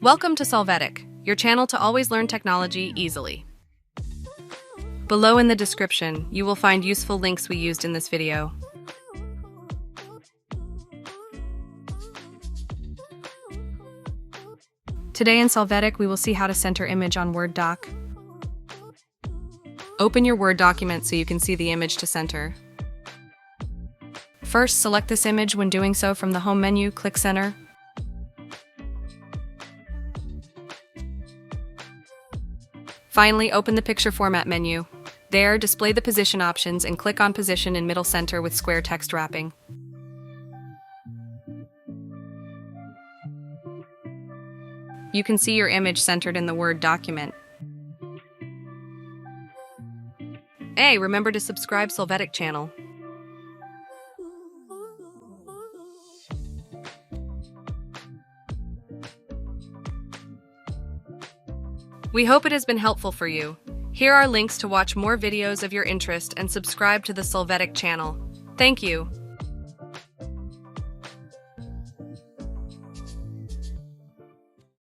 Welcome to Solvetic, your channel to always learn technology easily. Below in the description, you will find useful links we used in this video. Today in Solvetic, we will see how to center image on Word doc. Open your Word document so you can see the image to center. First, select this image. When doing so, from the Home menu, click Center. Finally, open the Picture Format menu. There, display the position options and click on Position in Middle Center with square text wrapping. You can see your image centered in the Word document. Hey, remember to subscribe Solvetic channel. We hope it has been helpful for you. Here are links to watch more videos of your interest and subscribe to the Solvetic channel. Thank you.